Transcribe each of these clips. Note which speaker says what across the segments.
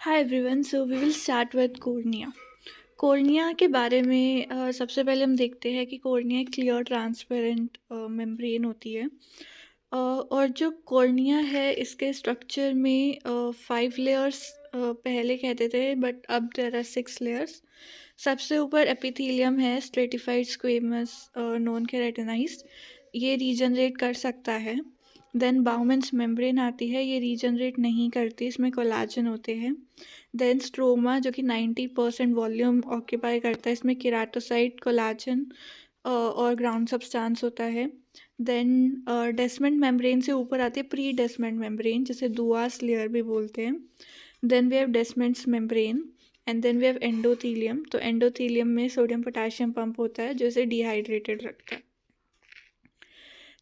Speaker 1: Hi everyone, so we will start with cornea. Cornea के बारे में सबसे पहले हम देखते हैं कि कॉर्निया एक क्लियर ट्रांसपेरेंट मेम्ब्रेन होती है। और जो कॉर्निया है इसके स्ट्रक्चर में 5 लेयर्स पहले कहते थे, बट अब देयर आर 6 लेयर्स। सबसे ऊपर एपिथेलियम है, स्ट्रेटिफाइड स्क्वेमस नॉन केराटिनाइज्ड, ये रीजनरेट कर सकता है। देन बाउमेंस मेम्ब्रेन आती है, ये रीजनरेट नहीं करती, इसमें कोलाजन होते हैं। देन स्ट्रोमा जो कि 90% वॉल्यूम ऑक्यूपाई करता है, इसमें केराटोसाइट, कोलाजन और ग्राउंड सब्सटेंस होता है। देन डेस्मेंट मेम्ब्रेन से ऊपर आती है प्री डेस्मेंट मेम्ब्रेन, जिसे दुआस लेयर भी बोलते हैं। Then we have Descemet's membrane and then we have endothelium. तो एंडोथीलियम में सोडियम पोटेशियम पंप होता है जो इसे डिहाइड्रेटेड रखता है।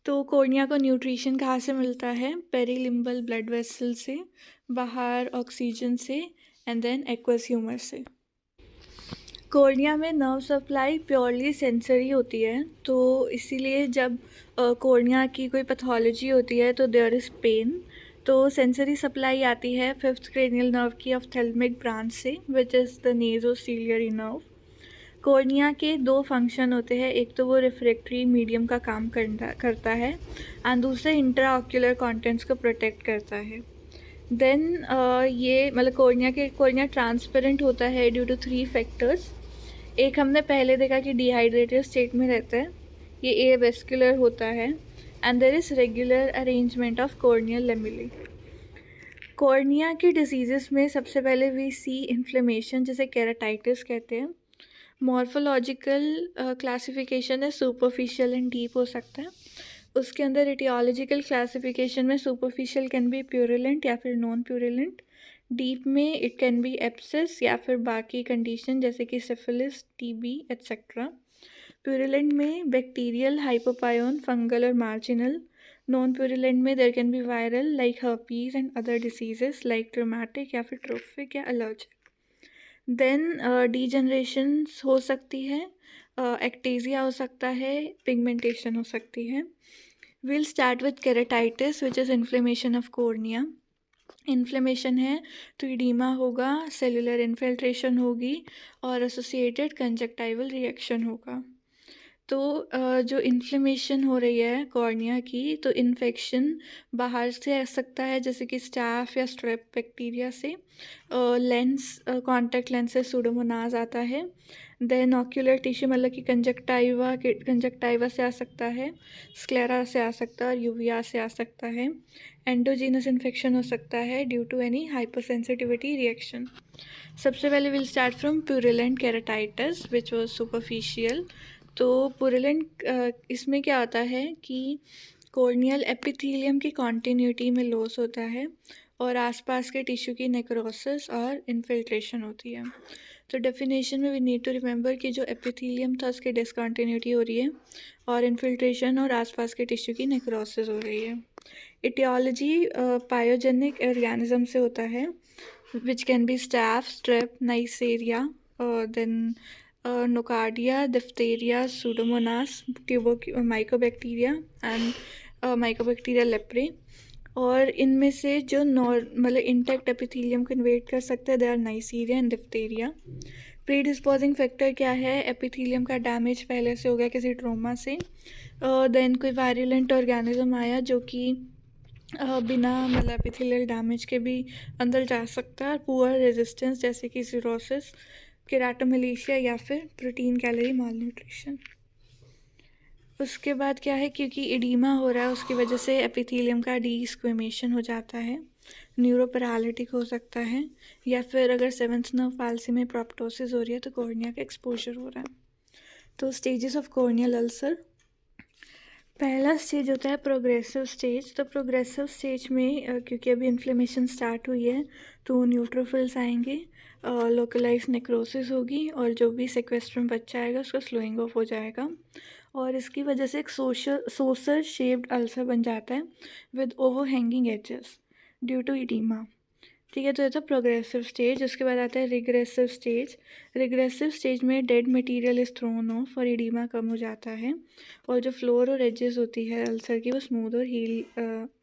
Speaker 1: तो कॉर्निया को न्यूट्रिशन कहाँ से मिलता है? पेरीलिम्बल ब्लड वेसल से, बाहर ऑक्सीजन से, एंड देन एक्वस ह्यूमर से। कॉर्निया में नर्व सप्लाई प्योरली सेंसरी होती है, तो इसीलिए जब कॉर्निया की कोई पैथोलॉजी होती है तो देयर इज़ पेन। तो सेंसरी सप्लाई आती है फिफ्थ क्रेनियल नर्व की ऑफ्थेल्मिक ब्रांच से, which is the nasociliary nerve. Cornea के 2 फंक्शन होते हैं, एक तो वो रिफ्रैक्टरी मीडियम का काम करता है एंड दूसरा इंट्रा ऑक्यूलर कॉन्टेंट्स को प्रोटेक्ट करता है। देन ये मतलब कॉर्निया ट्रांसपेरेंट होता है ड्यू टू 3 फैक्टर्स। एक हमने पहले देखा कि डिहाइड्रेटेड स्टेट में रहता है, ये एवेस्कुलर होता है, and there is regular arrangement of corneal lamellae. Cornea की डिजीज़ में सबसे पहले वी सी इन्फ्लेमेशन, जिसे केराटाइटिस कहते हैं। मॉर्फोलॉजिकल क्लासिफिकेशन है, सुपरफिशियल एंड डीप हो सकता है। उसके अंदर इटियोलॉजिकल क्लासिफिकेशन में सुपरफिशियल कैन बी प्यूरिलेंट या फिर नॉन प्यूरिलेंट। डीप में इट कैन बी एप्सिस या फिर बाकी कंडीशन जैसे कि सिफिलिस, टीबी एट्सेट्रा। प्यूरिलेंट में बैक्टीरियल, हाइपोपायोन, फंगल और मार्जिनल। नॉन प्यूरिलेंट में there can be viral like herpes and other diseases like traumatic या फिर ट्रोफिक या एलर्जिक। देन डीजनरेशन हो सकती है, एक्टेजिया हो सकता है, पिगमेंटेशन हो सकती है। Will start with keratitis which is inflammation of cornea. Inflammation है तो इडीमा होगा, सेलुलर इन्फिल्ट्रेशन होगी और एसोसिएटेड कंजक्टाइवल रिएक्शन होगा। तो जो इन्फ्लेमेशन हो रही है कॉर्निया की, तो इन्फेक्शन बाहर से आ सकता है जैसे कि स्टैफ या स्ट्रेप बैक्टीरिया से। लेंस, कॉन्टैक्ट लेंस से सूडोमोनाज आता है। देन ऑक्यूलर टिश्यू मतलब कि कंजक्टाइवा से आ सकता है, स्क्लेरा से आ सकता है और यूविया से आ सकता है। एंडोजीनस इन्फेक्शन हो सकता है due to any hypersensitivity reaction. सबसे पहले will start from purulent keratitis which was superficial. तो पुरलेंट इसमें क्या होता है कि कॉर्नियल एपिथेलियम की कॉन्टिन्यूटी में लॉस होता है और आसपास के टिश्यू की नेक्रोसिस और इन्फिल्ट्रेशन होती है। तो डेफिनेशन में वी नीड टू रिमेंबर कि जो एपिथेलियम था उसकी डिसकॉन्टिन्यूटी हो रही है और इन्फिल्ट्रेशन और आसपास के टिश्यू की नेक्रोसिस हो रही है। इटियोलॉजी पायोजेनिक ऑर्गेनिज्म से होता है, which can be staph, strep, Neisseria, then Nocardia, diphtheria, Pseudomonas, mycobacteria and mycobacteria leprae. और इनमें से जो मतलब इंटैक्ट एपिथेलियम कन्वर्ट कर सकते हैं, they are Neisseria and diphtheria. Predisposing factor क्या है? एपिथेलियम का डैमेज पहले से हो गया किसी ट्रोमा से, देन कोई वायरुलेंट ऑर्गेनिज्म आया जो कि बिना मतलब एपिथेलियल डैमेज के भी अंदर जा सकता है, पुअर रेजिस्टेंस जैसे कि सिरोसिस, केराटोमलेशिया या फिर प्रोटीन कैलोरी मालन्यूट्रिशन। उसके बाद क्या है, क्योंकि इडीमा हो रहा है उसकी वजह से एपिथेलियम का डीस्क्वेमेशन हो जाता है, न्यूरोपैरालिटिक हो सकता है, या फिर अगर सेवंथ नर्व पाल्सी में प्रोप्टोसिस हो रही है तो कॉर्निया का एक्सपोजर हो रहा है। तो स्टेजेस ऑफ कॉर्नियल अल्सर, पहला स्टेज होता है प्रोग्रेसिव स्टेज। तो प्रोग्रेसिव स्टेज में क्योंकि अभी इन्फ्लेमेशन स्टार्ट हुई है तो न्यूट्रोफिल्स आएंगे, लोकलाइज नेक्रोसिस होगी और जो भी सेक्वेस्ट्रम बच्चा आएगा उसका स्लोइंग ऑफ हो जाएगा और इसकी वजह से एक सोसर शेप्ड अल्सर बन जाता है with overhanging edges due to oedema. ठीक है, तो ये था प्रोग्रेसिव स्टेज। उसके बाद आता है रिग्रेसिव स्टेज। रिग्रेसिव स्टेज में dead material is throne of और इडीमा कम हो जाता है और जो फ्लोर और एजेस होती है अल्सर की वो स्मूथ और हील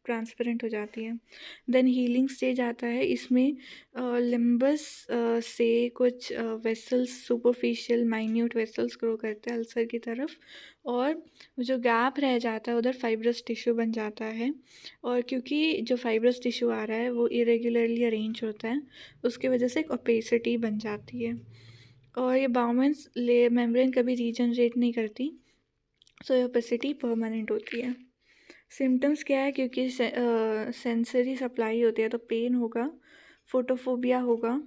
Speaker 1: ट्रांसपेरेंट हो जाती है। देन हीलिंग स्टेज आता है, इसमें लिम्बस से कुछ vessels, superficial minute vessels grow करते हैं अल्सर की तरफ, और जो गैप रह जाता है उधर फाइब्रस टिश्यू बन जाता है। और क्योंकि जो फाइब्रस टिश्यू आ रहा है वो इरेगुलरली अरेंज होता है, उसकी वजह से एक ओपेसिटी बन जाती है, और ये बाउमेंस ले मेम्ब्रेन कभी रीजनरेट नहीं करती, सो ये ओपेसिटी परमानेंट होती है। सिम्टम्स क्या है, क्योंकि सेंसरी सप्लाई होती है तो पेन होगा, फोटोफोबिया होगा,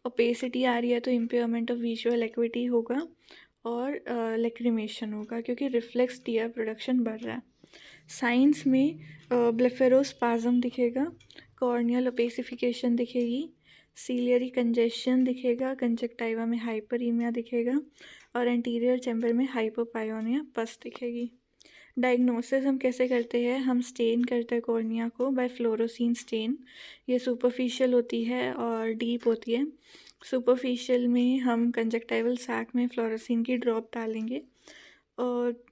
Speaker 1: ओपेसिटी आ रही है तो इम्पेयरमेंट ऑफ विजुअल एक्विटी होगा, और लेक्रिमेशन होगा क्योंकि रिफ्लेक्स टीयर प्रोडक्शन बढ़ रहा है। साइंस में ब्लेफेरोस्पाज्म दिखेगा, कॉर्नियल ओपेसिफिकेशन दिखेगी, सीलियरी कंजेशन दिखेगा, कंजक्टाइवा में हाइपरीमिया दिखेगा, और एंटीरियर चैम्बर में हाइपोपायोनिया पस दिखेगी। डायग्नोसिस हम कैसे करते हैं, हम स्टेन करते हैं कॉर्निया को बाय फ्लोरोसिन स्टेन। ये सुपरफिशियल होती है और डीप होती है। सुपरफिशियल में हम कंजक्टाइवल सैक में फ्लोरोसिन की ड्रॉप डालेंगे, और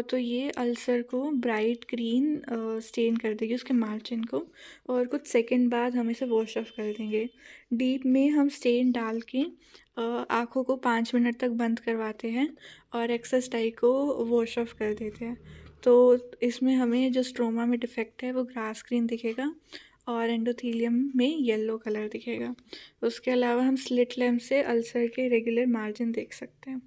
Speaker 1: तो ये अल्सर को ब्राइट ग्रीन स्टेन कर देगी, उसके मार्जिन को, और कुछ सेकंड बाद हम इसे वॉश ऑफ कर देंगे। डीप में हम स्टेन डाल के आँखों को 5 मिनट तक बंद करवाते हैं और एक्सेस डाई को वॉश ऑफ कर देते हैं। तो इसमें हमें जो स्ट्रोमा में डिफेक्ट है वो ग्रास ग्रीन दिखेगा और एंडोथीलियम में येलो कलर दिखेगा। उसके अलावा हम स्लिट लैम्प से अल्सर के रेगुलर मार्जिन देख सकते हैं।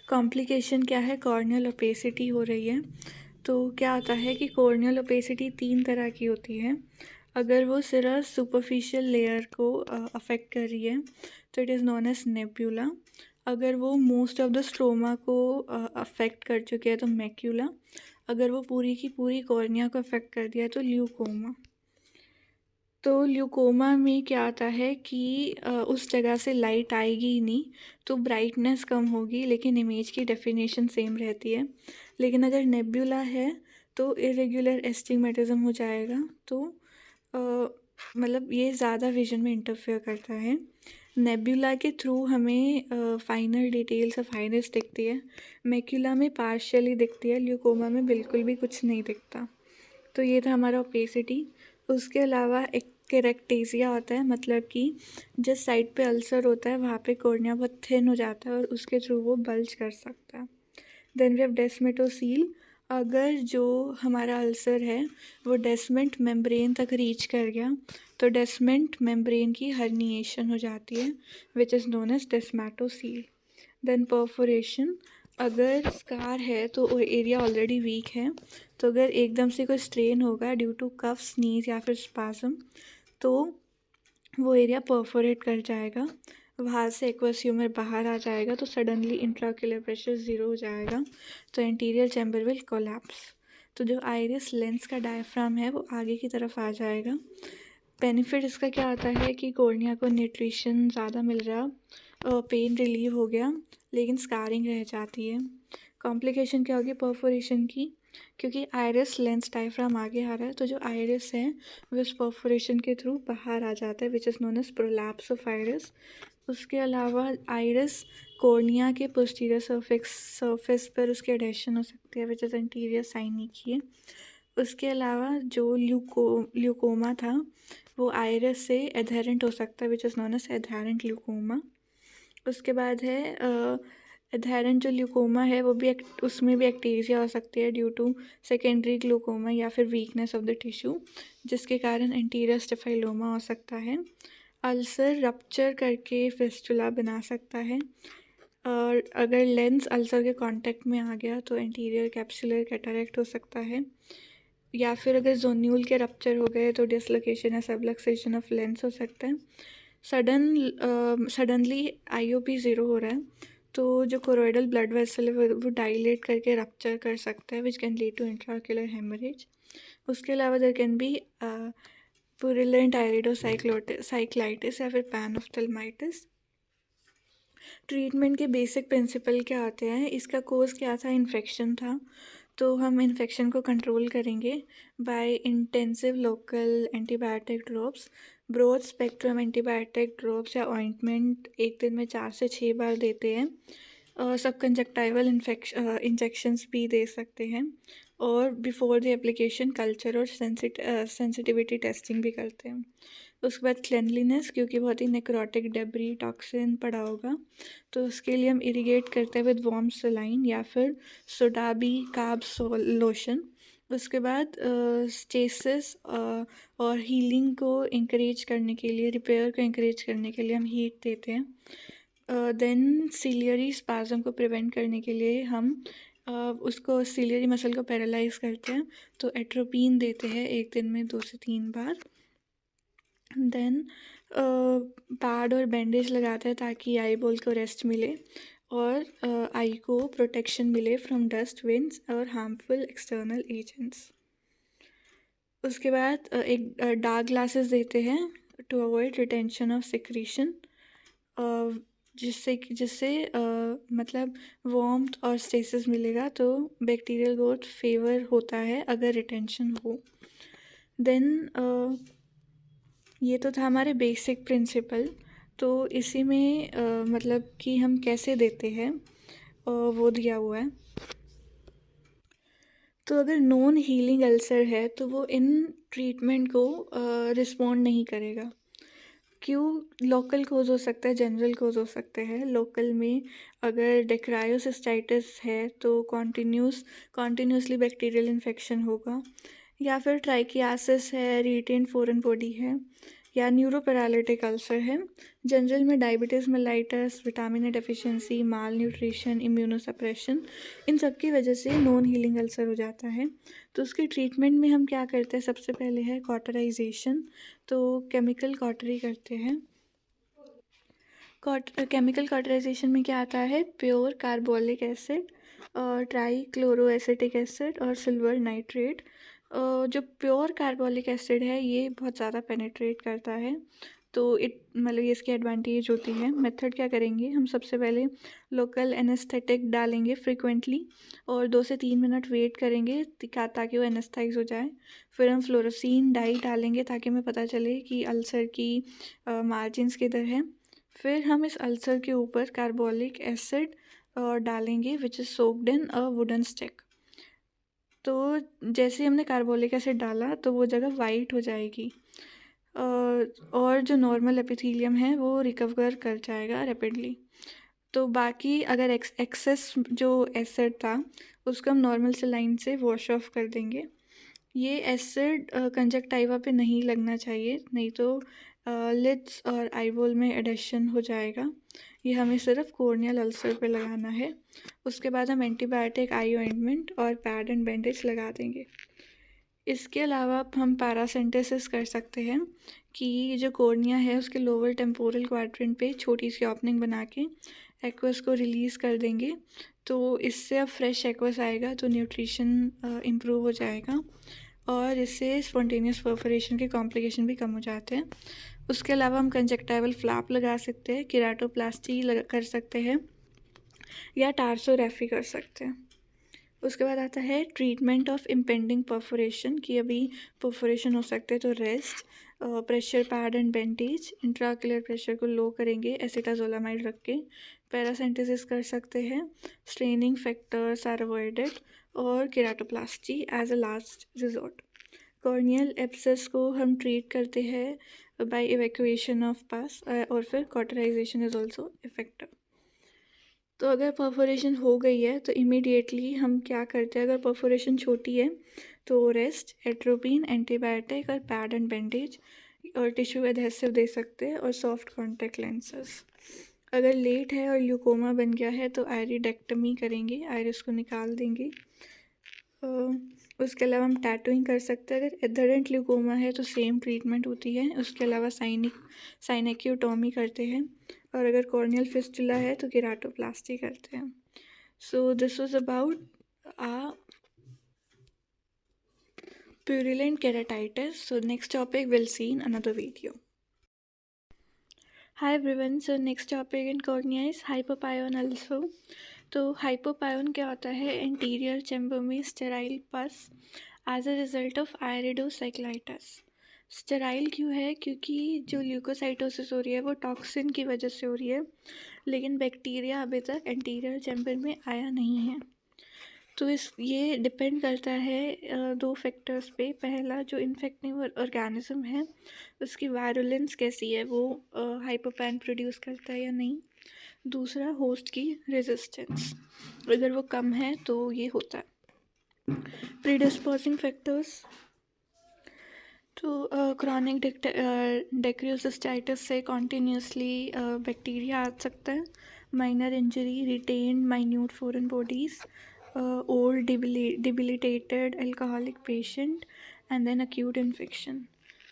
Speaker 1: कॉम्प्लिकेशन क्या है, कॉर्नियल ओपेसिटी हो रही है। तो क्या होता है कि कॉर्नियल ओपेसिटी 3 तरह की होती है। अगर वो सिर्फ सुपरफिशियल लेयर को अफेक्ट कर रही है तो it is known as nebula. अगर वो मोस्ट ऑफ द स्ट्रोमा को अफेक्ट कर चुके हैं तो मैक्यूला। अगर वो पूरी की पूरी कॉर्निया को अफेक्ट कर दिया तो ल्यूकोमा। तो ल्यूकोमा में क्या आता है कि उस जगह से लाइट आएगी ही नहीं, तो ब्राइटनेस कम होगी लेकिन इमेज की डेफिनेशन सेम रहती है। लेकिन अगर नेब्यूला है तो इरेगुलर एस्टिग्मेटिज्म हो जाएगा, तो मतलब ये ज़्यादा विजन में इंटरफेयर करता है। नेब्यूला के थ्रू हमें फाइनल डिटेल्स ऑफ आइरिस दिखती है, मैक्यूला में पार्शियली दिखती है, ल्यूकोमा में बिल्कुल भी कुछ नहीं दिखता। तो ये था हमारा ओपेसिटी। उसके अलावा एक केरेक्टेजिया होता है, मतलब कि जिस साइड पे अल्सर होता है वहाँ पे कॉर्निया बहुत थिन हो जाता है और उसके थ्रू वो बल्ज कर सकता है। Then we have descemetocele. अगर जो हमारा अल्सर है वो डेस्मेंट मेम्ब्रेन तक रीच कर गया तो डेस्मेंट मेम्ब्रेन की हर्निएशन हो जाती है, which is known as descemetocele. Then perforation. अगर स्कार है तो वो एरिया ऑलरेडी वीक है, तो अगर एकदम से कोई स्ट्रेन होगा ड्यू टू कफ, स्नीज या फिर स्पाज्म तो वो एरिया परफोरेट कर जाएगा, वहाँ से एक्वस ह्यूमर बाहर आ जाएगा, तो सडनली इंट्राक्यूलर प्रेशर 0 हो जाएगा, तो इंटीरियर चैम्बर विल कोलैप्स। तो जो आइरिस लेंस का डायफ्राम है वो आगे की तरफ आ जाएगा। बेनिफिट इसका क्या आता है कि कॉर्निया को न्यूट्रिशन ज़्यादा मिल रहा, पेन रिलीव हो गया, लेकिन स्कारिंग रह जाती है। कॉम्प्लिकेशन क्या होगी परफोरेशन की, क्योंकि आइरिस लेंस डायफ्राम आगे आ रहा है तो जो आइरिस है वो इस परफोरेशन के थ्रू बाहर आ जाता है, which is known as prolapse of iris. उसके अलावा आइरिस कॉर्निया के पोस्टीरियर सरफेस पर उसकी एडेशन हो सकती है, विच इज़ एंटीरियर साइनिकी है। उसके अलावा जो ल्यूकोमा था वो आइरिस से एडहेरेंट हो सकता है, which is known as adherent leucoma. उसके बाद है एडहेरेंट जो ल्यूकोमा है वो भी उसमें भी एक्टेजिया हो सकती है ड्यू टू सेकेंडरी ग्लूकोमा या फिर वीकनेस ऑफ द टिश्यू, जिसके कारण एंटीरियर स्टेफाइलोमा हो सकता है। अल्सर रप्चर करके फिस्टुला बना सकता है, और अगर लेंस अल्सर के कांटेक्ट में आ गया तो एंटीरियर कैप्सुलर कैटरेक्ट हो सकता है, या फिर अगर जोन्यूल के रप्चर हो गए तो डिसलोकेशन या सबलक्सेशन ऑफ लेंस हो सकता है। सडनली आईओपी 0 हो रहा है तो जो कोरोइडल ब्लड वेसल है वो डायलेट करके रप्चर कर सकता है, which can lead to intraocular haemorrhage. उसके अलावा there can be purulent iridocyclitis या फिर पैनऑफ्थल्माइटिस। ट्रीटमेंट के बेसिक प्रिंसिपल क्या आते हैं, इसका कोर्स क्या था, इन्फेक्शन था, तो हम इन्फेक्शन को कंट्रोल करेंगे by intensive local antibiotic drops, broad spectrum antibiotic drops या ऑइंटमेंट एक दिन में 4 से 6 बार देते हैं। सब कंजक्टाइवल इंजेक्शंस भी दे सकते हैं, और बिफोर द एप्लीकेशन कल्चर और सेंसिटिविटी टेस्टिंग भी करते हैं। उसके बाद क्लेanलीनेस, क्योंकि बहुत ही नेक्रोटिक डेब्री टॉक्सिन पड़ा होगा, तो उसके लिए हम इरिगेट करते हैं विद वार्म सलाइन या फिर सोडाबी कार्ब लोशन। उसके बाद स्टेसिस और हीलिंग को इंकरेज करने के लिए, रिपेयर को इंकरेज करने के लिए हम हीट देते हैं। देन सिलियरी स्पाज़म को प्रिवेंट करने के लिए हम उसको सिलियरी मसल को पैरालाइज करते हैं, तो एट्रोपिन देते हैं एक दिन में 2 से 3 बार। देन पैड और बैंडेज लगाते हैं ताकि आई बॉल को रेस्ट मिले और आई को प्रोटेक्शन मिले फ्रॉम डस्ट, विंड्स और हार्मफुल एक्सटर्नल एजेंट्स। उसके बाद एक डार्क ग्लासेस देते हैं to avoid retention of secretion, जिससे मतलब वार्मथ और स्टेसिस मिलेगा, तो बैक्टीरियल ग्रोथ फेवर होता है अगर रिटेंशन हो। देन ये तो था हमारे बेसिक प्रिंसिपल। तो इसी में मतलब कि हम कैसे देते हैं वो दिया हुआ है। तो अगर नॉन हीलिंग अल्सर है तो वो इन ट्रीटमेंट को रिस्पॉन्ड नहीं करेगा। क्यों? लोकल कोज हो सकता है, जनरल कोज हो सकते हैं। लोकल में अगर डेक्रायोसिस्टाइटिस है तो कॉन्टिन्यूसली बैक्टीरियल इन्फेक्शन होगा, या फिर ट्राइकियासिस है, रिटेन फॉरेन बॉडी है, या न्यूरोपैरालिटिक अल्सर है। जनरल में diabetes mellitus, vitamin A deficiency, malnutrition, immunosuppression, इन सब की वजह से नॉन हीलिंग अल्सर हो जाता है। तो उसके ट्रीटमेंट में हम क्या करते हैं? सबसे पहले है कॉटराइजेशन, तो केमिकल कॉटरी करते हैं। केमिकल कॉटराइजेशन में क्या आता है? प्योर कार्बोलिक एसिड और ट्राई क्लोरो एसिटिक एसिड और सिल्वर नाइट्रेट। जो प्योर कार्बोलिक एसिड है ये बहुत ज़्यादा पेनिट्रेट करता है, तो मतलब ये इसकी एडवांटेज होती है। मेथड क्या करेंगे? हम सबसे पहले लोकल एनेस्थेटिक डालेंगे फ्रिक्वेंटली और 2 से 3 मिनट वेट करेंगे ताकि वो एनेस्थाइज हो जाए। फिर हम फ्लोरोसिन डाई डालेंगे ताकि हमें पता चले कि अल्सर की मार्जिन्स किधर हैं। फिर हम इस अल्सर के ऊपर कार्बोलिक एसिड डालेंगे which is soaked in a wooden stick. तो जैसे हमने कार्बोलिक एसिड डाला तो वो जगह वाइट हो जाएगी और जो नॉर्मल एपिथेलियम है वो रिकवर कर जाएगा रैपिडली। तो बाकी अगर एक्सेस जो एसिड था उसको हम नॉर्मल सलाइन से वॉश ऑफ कर देंगे। ये एसिड कंजक्टाइवा पे नहीं लगना चाहिए, नहीं तो लिड्स और आईबॉल में एडेशन हो जाएगा। ये हमें सिर्फ कॉर्नियल अल्सर पे लगाना है। उसके बाद हम एंटीबायोटिक, आई ऑइंटमेंट और पैड एंड बैंडेज लगा देंगे। इसके अलावा हम पैरासेंटेसिस कर सकते हैं कि जो कॉर्निया है उसके लोअर टेम्पोरल क्वाड्रेंट पे छोटी सी ओपनिंग बना के एक्वस को रिलीज़ कर देंगे, तो इससे अब फ्रेश एक्वस आएगा, तो न्यूट्रिशन इम्प्रूव हो जाएगा और इससे स्पॉन्टेनियस परफोरेशन के कॉम्प्लिकेशन भी कम हो जाते हैं। उसके अलावा हम कंजक्टाइवल फ्लैप लगा सकते हैं, केराटोप्लास्टी कर सकते हैं या टार्सोरेफी कर सकते हैं। उसके बाद आता है ट्रीटमेंट ऑफ इम्पेंडिंग परफोरेशन, कि अभी परफोरेशन हो सकते हैं, तो rest, pressure pad and bandage, intraocular pressure को लो करेंगे एसिटाजोलामाइड रख के, पैरासेंटेसिस कर सकते हैं, स्ट्रेनिंग फैक्टर्स आर अवॉइडेड और keratoplasty as a last resort. Corneal abscess को हम ट्रीट करते हैं बाय इवैक्यूएशन ऑफ पस और फिर कॉटराइजेशन इज ऑल्सो इफेक्टिव। तो अगर परफोरेशन हो गई है तो इमीडिएटली हम क्या करते हैं? अगर परफोरेशन छोटी है तो रेस्ट, एट्रोपिन, एंटीबायोटिक और पैड एंड बैंडेज और टिश्यू एडहेसिव दे सकते हैं और सॉफ्ट कॉन्टैक्ट लेंसेज। अगर लेट है और ल्यूकोमा बन गया है तो आयरिडेक्टमी करेंगे, आयरिस को निकाल देंगे। उसके अलावा हम टैटूइंग कर सकते हैं। अगर एडहेरेंट ल्यूकोमा है तो सेम ट्रीटमेंट होती है। उसके अलावा साइनेक्यूटॉमी करते हैं और अगर कॉर्नियल फिस्टुला है तो केराटोप्लास्टी करते हैं। So this was about a purulent keratitis. So next topic we'll see in another video. Hi everyone, so next topic in cornea is hypopyon also. तो hypopyon क्या होता है? इंटीरियर चैम्बर में sterile pus as a result of iridocyclitis. Sterile क्यों है? क्योंकि जो leukocytosis हो रही है वो टॉक्सिन की वजह से हो रही है, लेकिन बैक्टीरिया अभी तक एंटीरियर चैम्बर में आया नहीं है। तो इस ये डिपेंड करता है दो फैक्टर्स पे। पहला, जो इन्फेक्टिव ऑर्गेनिज्म है उसकी वायरुलेंस कैसी है, वो हाइपोपैन प्रोड्यूस करता है या नहीं। दूसरा, होस्ट की रेजिस्टेंस, अगर वो कम है तो ये होता है। प्रीडिस्पोजिंग फैक्टर्स, तो क्रॉनिक डेक्रियोसिस्टाइटिस से कॉन्टीन्यूसली बैक्टीरिया आ सकता है। Minor injury, retained minute foreign bodies, old debilitated alcoholic patient, and then acute infection.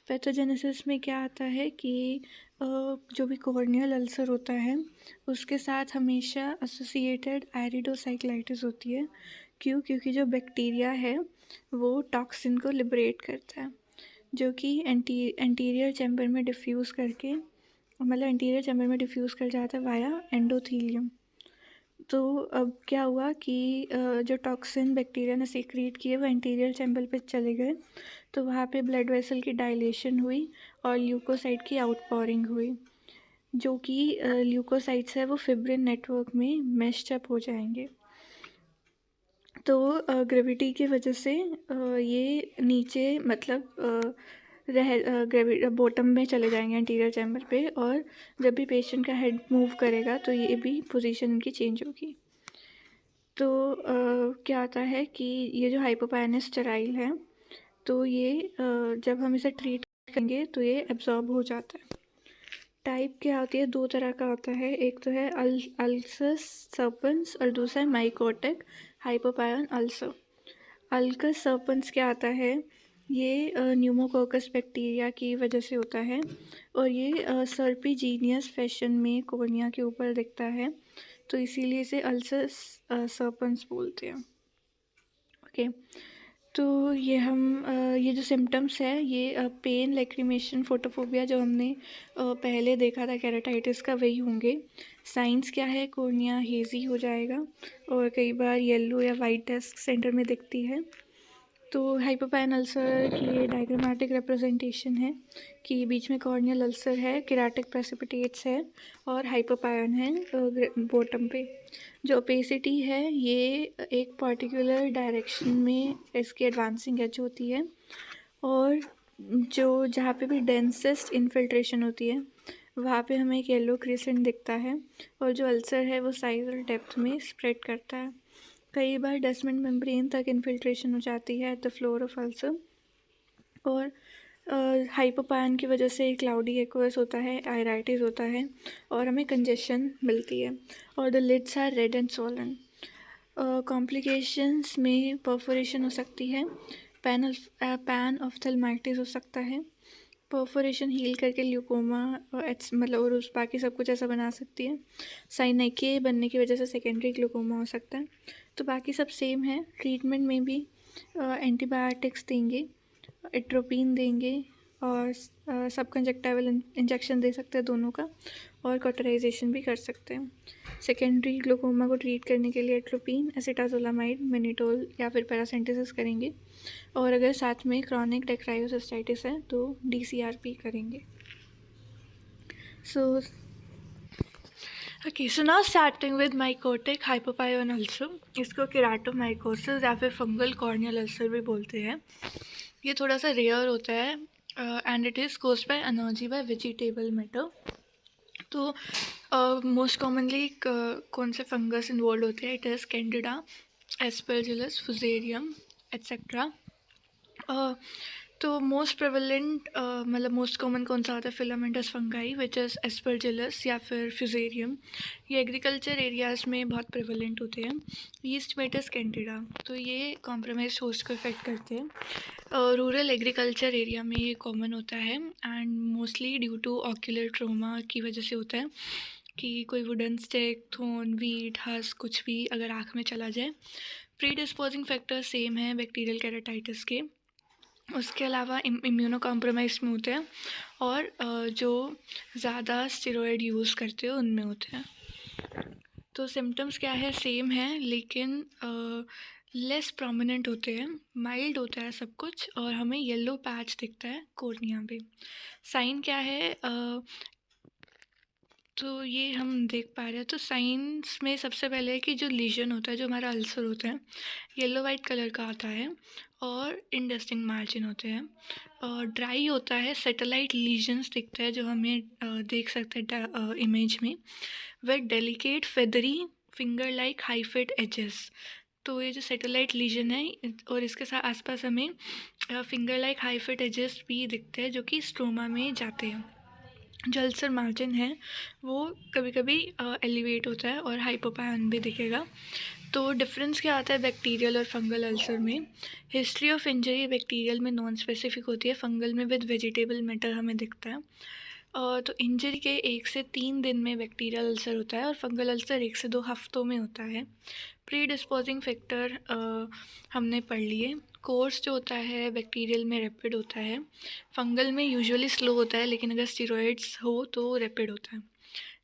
Speaker 1: Pathogenesis में क्या आता है कि जो भी कॉर्नियल अल्सर होता है उसके साथ हमेशा एसोसिएटेड आयरिडोसाइक्लाइटिस होती है। क्यों? क्योंकि जो बैक्टीरिया है वो टॉक्सिन को लिबरेट करता है, जो कि एंटीरियर चैम्बर में डिफ्यूज़ करके, मतलब एंटीरियर चैम्बर में डिफ्यूज़ कर जाता है वाया एंडोथीलियम। तो अब क्या हुआ कि जो टॉक्सिन बैक्टीरिया ने सीक्रेट किए वो एंटीरियर चैम्बर पे चले गए, तो वहाँ पे ब्लड वेसल की डायलेशन हुई और ल्यूकोसाइट की आउटपॉरिंग हुई, जो कि ल्यूकोसाइट्स है वो फिब्रिन नेटवर्क में मैश्ड अप हो जाएंगे। तो ग्रेविटी की वजह से ये नीचे, मतलब बॉटम में चले जाएंगे एंटीरियर चैम्बर पे, और जब भी पेशेंट का हेड मूव करेगा तो ये भी पोजीशन इनकी चेंज होगी। तो क्या आता है कि ये जो हाइपोपायनस स्टेराइल है, तो ये जब हम इसे ट्रीट करेंगे तो ये एब्जॉर्ब हो जाता है। टाइप क्या होती है? दो तरह का होता है, एक तो है अल्सस सर्पन्स और दूसरा है माइकोटिक हाइपोपायन अल्सर। अल्कस सर्पन्स क्या आता है? ये न्यूमोकोकस बैक्टीरिया की वजह से होता है, और ये सर्पिजीनियस फैशन में कॉर्निया के ऊपर दिखता है, तो इसीलिए इसे अल्सस सर्पन्स बोलते हैं। ओके, तो ये जो सिम्टम्स है, ये पेन, लैक्रिमेशन, फोटोफोबिया जो हमने पहले देखा था केराटाइटिस का, वही होंगे। साइंस क्या है? कॉर्निया हेजी हो जाएगा और कई बार येलो या वाइट डेस्क सेंटर में दिखती है। तो हाइपोपायन अल्सर की डायग्रामेटिक रिप्रेजेंटेशन है कि बीच में कॉर्नियल अल्सर है, केराटिक प्रेसिपिटेट्स है और हाइपोपायन है बॉटम पे। जो ओपेसिटी है ये एक पर्टिकुलर डायरेक्शन में इसकी एडवांसिंग एज होती है, और जो जहाँ पे भी डेंसेस्ट इन्फिल्ट्रेशन होती है वहाँ पे हमें एक येलो क्रिसेंट दिखता है, और जो अल्सर है वो साइज और डेप्थ में स्प्रेड करता है। कई बार डेस्मेंट मेम्ब्रेन तक इन्फिल्ट्रेशन हो जाती है at the floor of ulcer, और हाइपोपायन की वजह से क्लाउडी एक्वस होता है, आयराइटिस होता है, और हमें कंजेशन मिलती है, और the lids are red and swollen. Complications में परफोरेशन हो सकती है, पैन ऑफ्थेल्माइटिस हो सकता है। परफोरेशन हील करके ल्यूकोमा मतलब और उस बाकी सब कुछ ऐसा बना सकती है। साइनेके बनने की वजह से सेकेंडरी ग्लूकोमा हो सकता है। तो बाकी सब सेम है। ट्रीटमेंट में भी एंटीबायोटिक्स देंगे, एट्रोपिन देंगे, और सब कंजक्टाइवल इंजेक्शन दे सकते हैं दोनों का, और कॉटराइजेशन भी कर सकते हैं। सेकेंडरी ग्लूकोमा को ट्रीट करने के लिए एट्रोपिन, एसिटाजोलामाइड, मेनिटोल या फिर पैरासेंटेसिस करेंगे, और अगर साथ में क्रॉनिक डेक्रायोसिस्टाइटिस है तो DCRP करेंगे। So now starting with mycotic hypopyon ulcer. इसको केराटोमाइकोसिस या फिर फंगल कॉर्नियल अल्सर भी बोलते हैं। ये थोड़ा सा रेयर होता है and it is caused by एनर्जी बाय वेजिटेबल मैटर। तो मोस्ट कॉमनली कौन से फंगस इन्वॉल्व होते हैं? It is Candida, Aspergillus, Fusarium etcetera. तो मोस्ट प्रेवलेंट मतलब मोस्ट कॉमन कौन सा होता है? Filamentous fungi which is Aspergillus या फिर फ्यूजेरियम। ये एग्रीकल्चर एरियाज़ में बहुत प्रेवलेंट होते हैं। ईस्ट मेटस कैंडिडा, तो ये कॉम्प्रोमाइज होस्ट को इफेक्ट करते हैं। रूरल एग्रीकल्चर एरिया में ये कॉमन होता है and mostly due to ocular trauma की वजह से होता है कि कोई wooden stick, thorn, wheat, husk कुछ भी अगर आँख में चला जाए। प्रीडिस्पोजिंग फैक्टर सेम है बैक्टीरियल केराटाइटिस के। उसके अलावा इम्यूनो कॉम्प्रोमाइज में होते हैं, और जो ज़्यादा स्टेरॉयड यूज़ करते हो उनमें होते हैं। तो सिम्टम्स क्या है? सेम है, लेकिन लेस प्रोमिनेंट होते हैं, माइल्ड होता है सब कुछ, और हमें येलो पैच दिखता है कॉर्निया पे। साइन क्या है? तो ये हम देख पा रहे हैं। तो साइंस में सबसे पहले है कि जो लीजन होता है, जो हमारा अल्सर होता है, येलो वाइट कलर का आता है और इंडस्टिंग मार्जिन होते हैं। और ड्राई होता है, सैटेलाइट लीजन्स दिखते हैं जो हमें देख सकते हैं इमेज में। With delicate feathery finger like hyphate edges. तो ये जो सैटेलाइट लीजन है और इसके साथ आसपास हमें फिंगर लाइक हाईफेट एजेस भी दिखते हैं जो कि स्ट्रोमा में जाते हैं। जो अल्सर मार्जिन है वो कभी कभी एलिवेट होता है और हाइपोपायन भी दिखेगा। तो डिफरेंस क्या आता है बैक्टीरियल और फंगल अल्सर में? हिस्ट्री ऑफ इंजरी बैक्टीरियल में नॉन स्पेसिफिक होती है, फंगल में विद वेजिटेबल मैटर हमें दिखता है। तो इंजरी के 1 से 3 दिन में बैक्टीरियल अल्सर होता है और फंगल अल्सर 1 से 2 हफ्तों में होता है। प्री डिस्पोजिंग फैक्टर हमने पढ़ लिए। कोर्स जो होता है बैक्टीरियल में रैपिड होता है, फंगल में यूजुअली स्लो होता है, लेकिन अगर स्टीरॉयड्स हो तो रैपिड होता है।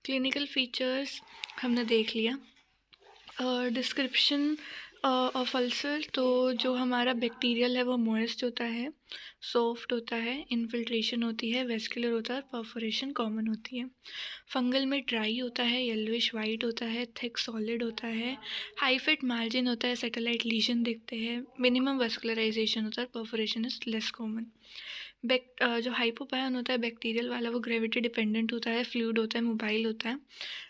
Speaker 1: क्लिनिकल फीचर्स हमने देख लिया। डिस्क्रिप्शन ऑफ अल्सर, तो जो हमारा बैक्टीरियल है वो मॉइस्ट होता है, सॉफ्ट होता है, इन्फिल्ट्रेशन होती है, वेस्कुलर होता है और परफोरेशन कॉमन होती है। फंगल में ड्राई होता है, येलोइश वाइट होता है, थिक सॉलिड होता है, हाई फिट मार्जिन होता है, सैटेलाइट लीजन दिखते हैं, मिनिमम वेस्कुलराइजेशन होता है, परफोरेशन इज लेस कॉमन। जो हाइपोपायन होता है बैक्टीरियल वाला, वो ग्रेविटी डिपेंडेंट होता है, फ्लूइड होता है, मोबाइल होता है।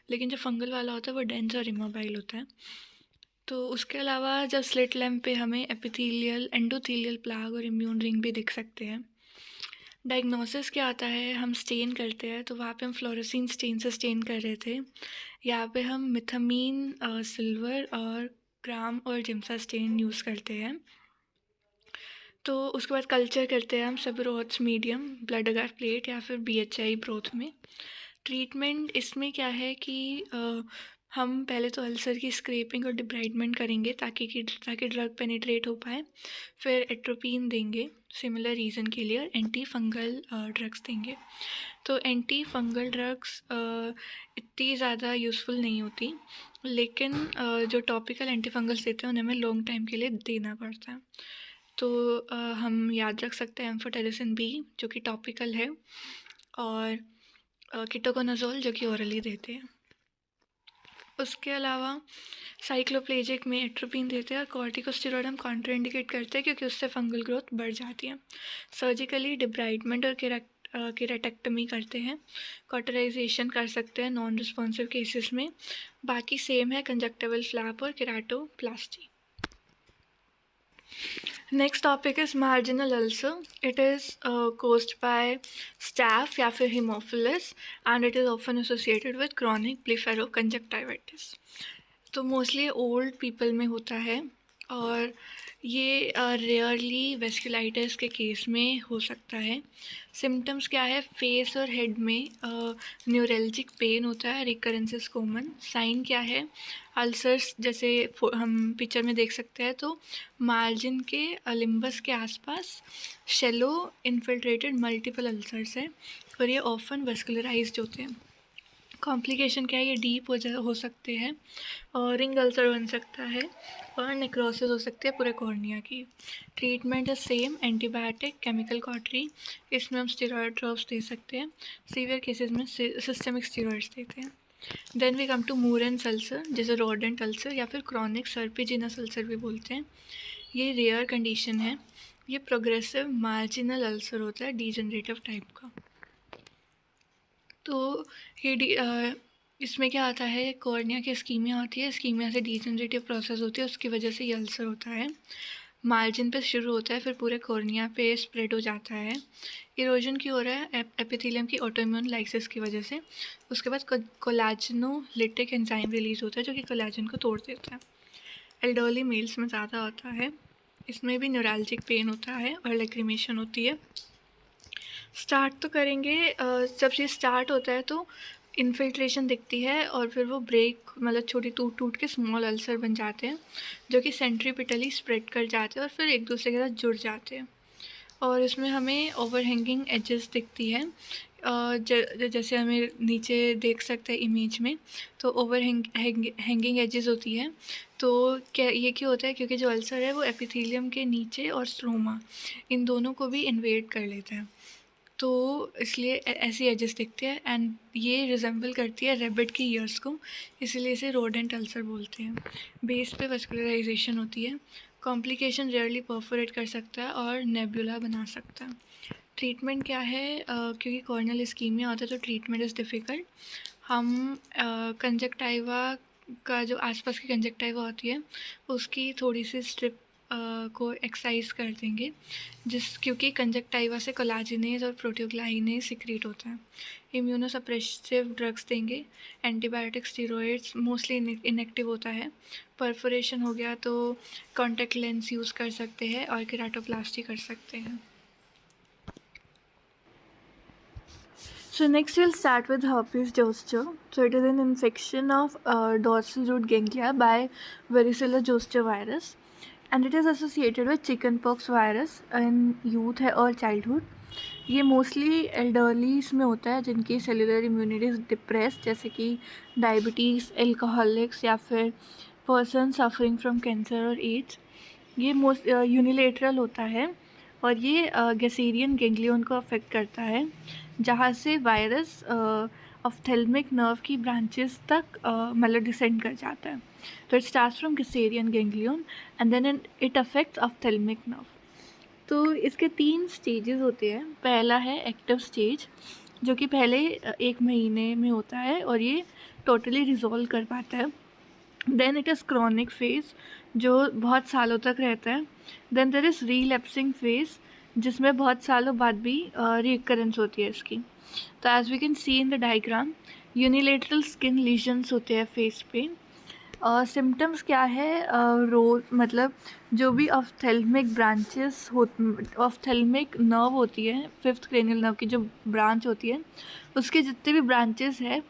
Speaker 1: लेकिन जो फंगल वाला होता है वो डेंस और इमोबाइल होता है। तो उसके अलावा जब स्लिट लैम्प पे हमें एपिथेलियल, एंडोथेलियल प्लाग और इम्यून रिंग भी दिख सकते हैं। डायग्नोसिस क्या आता है? हम स्टेन करते हैं, तो वहाँ पे हम फ्लोरोसिन स्टेन से स्टेन कर रहे थे। यहाँ पे हम मिथामीन सिल्वर और ग्राम और जिम्सा स्टेन यूज़ करते हैं। तो उसके बाद कल्चर करते हैं हम सेबरोथ्स मीडियम, ब्लड अगर प्लेट या फिर BHI ब्रोथ में। ट्रीटमेंट इसमें क्या है कि हम पहले तो अल्सर की स्क्रैपिंग और डिब्राइडमेंट करेंगे ताकि ड्रग पेनिट्रेट हो पाए। फिर एट्रोपिन देंगे सिमिलर रीज़न के लिए, और एंटी फंगल ड्रग्स देंगे। तो एंटी फंगल ड्रग्स इतनी ज़्यादा यूज़फुल नहीं होती, लेकिन जो टॉपिकल एंटी फंगल्स देते हैं उन्हें हमें लॉन्ग टाइम के लिए देना पड़ता है। तो हम याद रख सकते हैं एम्फोटेरिसिन B जो कि टॉपिकल है, और कीटोकोनाजोल जो कि ओरली देते हैं। उसके अलावा साइक्लोप्लेजिक में एट्रोपिन देते हैं, और कॉर्टिकोस्टेरॉइड हम कॉन्ट्राइंडिकेट करते हैं क्योंकि उससे फंगल ग्रोथ बढ़ जाती है। सर्जिकली डिब्राइडमेंट और केराटेक्टमी करते हैं। कॉटराइजेशन कर सकते हैं नॉन रिस्पॉन्सिव केसेस में। बाकी सेम है कंजक्टिवल फ्लैप और keratoplasty. Next topic is marginal ulcer. It is caused by staph या फिर hemophilus and it is often associated with chronic blepharoconjunctivitis. तो मोस्टली ओल्ड पीपल में होता है, और ये रेयरली वेस्कुलाइटिस के केस में हो सकता है। सिम्टम्स क्या है? फेस और हेड में न्यूरल्जिक पेन होता है, रिकरेंसेस कॉमन। साइन क्या है? अल्सर्स जैसे हम पिक्चर में देख सकते हैं, तो मार्जिन के लिम्बस के आसपास शेलो इन्फिल्ट्रेटेड मल्टीपल अल्सर्स हैं और ये ऑफन वेस्कुलराइज्ड होते हैं। कॉम्प्लिकेशन क्या है? ये डीप हो सकते हैं और रिंग अल्सर बन सकता है और नेक्रोसिस हो सकती है पूरे कॉर्निया की। ट्रीटमेंट है सेम, एंटीबायोटिक, केमिकल कॉटरी, इसमें हम स्टेरॉयड ड्रॉप्स दे सकते हैं। सीवियर केसेस में सिस्टमिक स्टेरॉइड्स देते हैं। Then we come to Mooren's ulcer, जैसे रोडेंट अल्सर या फिर क्रॉनिक सर्पिजिनस अल्सर भी बोलते हैं। ये रेयर कंडीशन है। ये प्रोग्रेसिव मार्जिनल अल्सर होता है, डीजनरेटिव टाइप का। तो ये इसमें क्या आता है? कॉर्निया की स्कीमिया होती है, स्कीमिया से डीजनरेटिव प्रोसेस होती है, उसकी वजह से ये अल्सर होता है। मार्जिन पे शुरू होता है, फिर पूरे कॉर्निया पे स्प्रेड हो जाता है। इरोजन की हो रहा है एपिथेलियम की ऑटोइम्यून लाइसिस की वजह से। उसके बाद कोलाजनोलिटिक एंजाइम रिलीज होता है जो कि कोलाजन को तोड़ देता है। एल्डरली मेल्स में ज़्यादा होता है। इसमें भी न्यूरल्जिक पेन होता है और लैक्रिमेशन होती है। स्टार्ट तो करेंगे, जब ये स्टार्ट होता है तो इन्फिल्ट्रेशन दिखती है और फिर वो ब्रेक मतलब छोटी टूट टूट के स्मॉल अल्सर बन जाते हैं जो कि सेंट्रीपिटली स्प्रेड कर जाते हैं और फिर एक दूसरे के साथ जुड़ जाते हैं। और इसमें हमें ओवरहैंगिंग एजेस दिखती है जैसे हमें नीचे देख सकते हैं इमेज में, तो ओवर हैंगिंग एजेस होती है। तो क्या ये क्यों होता है? क्योंकि जो अल्सर है वो एपिथेलियम के नीचे और स्ट्रोमा, इन दोनों को भी इन्वेड कर लेता है। तो इसलिए ऐसी एजेस दिखते हैं, एंड ये रिजेंबल करती है रेबिट की ईयर्स को, इसलिए इसे रोडेंट अल्सर बोलते हैं। बेस पे वस्कुलराइजेशन होती है। कॉम्प्लिकेशन रेयरली परफोरेट कर सकता है और नेबुला बना सकता है। ट्रीटमेंट क्या है? क्योंकि कॉर्नियल इस्कीमिया होता है तो ट्रीटमेंट इज़ डिफ़िकल्ट। हम कंजक्टाइवा का जो आसपास की कंजक्टाइवा होती है उसकी थोड़ी सी स्ट्रिप को एक्सरसाइज कर देंगे, क्योंकि कंजक्टाइवा से कोलाजिनेज और प्रोटियोग्लाइनेज सिक्रीट होता है। इम्यूनोसप्रेसिव ड्रग्स देंगे। एंटीबायोटिक, स्टीरॉइड्स मोस्टली इनएक्टिव होता है। परफोरेशन हो गया तो कॉन्टैक्ट लेंस यूज़ कर सकते हैं और केराटोप्लास्टी कर सकते हैं। So next we'll start with herpes zoster. So it is an infection of dorsal root ganglia by varicella zoster virus, and it is associated with chickenpox virus in youth or childhood. ये mostly elderlies में होता है जिनकी cellular immunity depress, जैसे कि diabetes, alcoholics या फिर person suffering from cancer और एड्स। ये मोस्ट यूनिलेटरल होता है और ये गैसेरियन गैंग्लियन को अफेक्ट करता है, जहाँ से वायरस ऑफ्थेल्मिक नर्व की ब्रांचेस तक मतलब डिसेंड कर जाता है। तो it starts from Gasserian ganglion and then it affects ophthalmic nerve. तो इसके 3 स्टेजेस होते हैं। पहला है एक्टिव स्टेज, जो कि पहले 1 महीने में होता है और ये टोटली रिजॉल्व कर पाता है। Then it is chronic phase, जो बहुत सालों तक रहता है। Then there is relapsing phase, जिसमें बहुत सालों बाद भी रिकरेंस होती है इसकी। तो as we can see in the diagram, unilateral skin lesions होते हैं फेस पे। सिम्टम्स क्या है? रोज मतलब जो भी ऑफ्थेल्मिक ब्रांचेस हो, ऑफ्थेल्मिक नर्व होती है, 5th क्रेनियल नर्व की जो ब्रांच होती है, उसके जितने भी ब्रांचेस है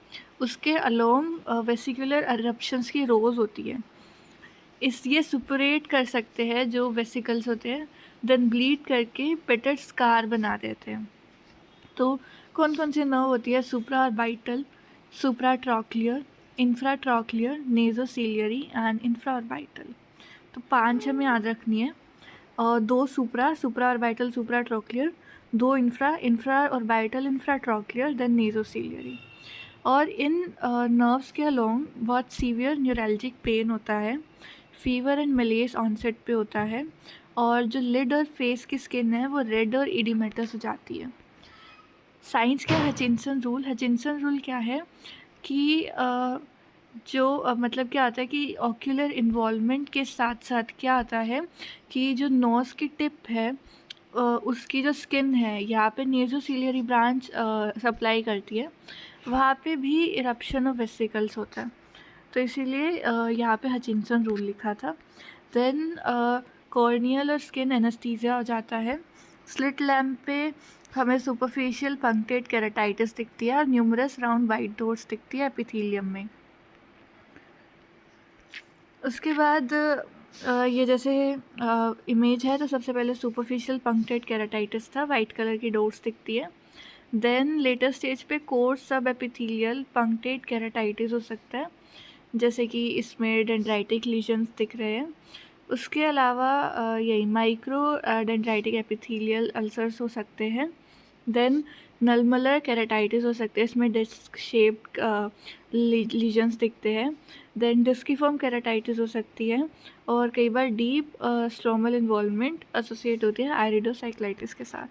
Speaker 1: उसके अलोंग वेसिकुलर अरप्शंस की रोज होती है। ये सुपरेट कर सकते हैं जो वेसिकल्स होते हैं, देन ब्लीड करके पेटेड स्कार बना देते हैं। तो कौन कौन सी नर्व होती है? Supraorbital, supratrochlear, infratrochlear, nasociliary and infraorbital. तो 5 हमें याद रखनी है। और 2 supraorbital, supratrochlear, 2 infraorbital, infratrochlear, then nasociliary. और इन नर्व्स के अलोंग बहुत सीवियर न्यूरल्जिक पेन होता है, फीवर एंड मलेस ऑनसेट पे होता है, और जो लिड और फेस की स्किन है वो रेड और इडिमेटस हो जाती है। साइंस क्या? हचिंसन रूल क्या है कि मतलब क्या आता है कि ऑक्यूलर इन्वॉल्वमेंट के साथ साथ क्या आता है कि जो नोज़ की टिप है उसकी जो स्किन है, यहाँ पे नेज़ोसीलियरी ब्रांच सप्लाई करती है, वहाँ पे भी इरप्शन ऑफ वेसिकल्स होता है। तो इसीलिए यहाँ पे हचिंसन रूल लिखा था। देन कॉर्नियल और स्किन एनेस्थीसिया हो जाता है। स्लिट लैम्प पे हमें सुपरफिशियल पंक्टेड केराटाइटिस दिखती है और न्यूमरस राउंड वाइट डॉट्स दिखती है एपिथेलियम में। उसके बाद ये जैसे इमेज है, तो सबसे पहले सुपरफिशियल पंक्टेड केराटाइटिस था, वाइट कलर की डॉट्स दिखती है। देन लेटर स्टेज पे कोर्स सब एपिथेलियल पंक्टेड केराटाइटिस हो सकता है, जैसे कि इसमें डेंड्राइटिक लीजन्स दिख रहे हैं। उसके अलावा यही माइक्रो डेंड्राइटिक एपिथेलियल अल्सर्स हो सकते हैं। देन नलमलर केराटाइटिस हो सकते हैं, इसमें डिस्क शेप्ड लीजन्स दिखते हैं। देन डिस्कीफॉर्म केराटाइटिस हो सकती है, और कई बार डीप स्ट्रोमल इन्वॉल्वमेंट एसोसिएट होती है आयरिडोसाइक्लाइटिस के साथ।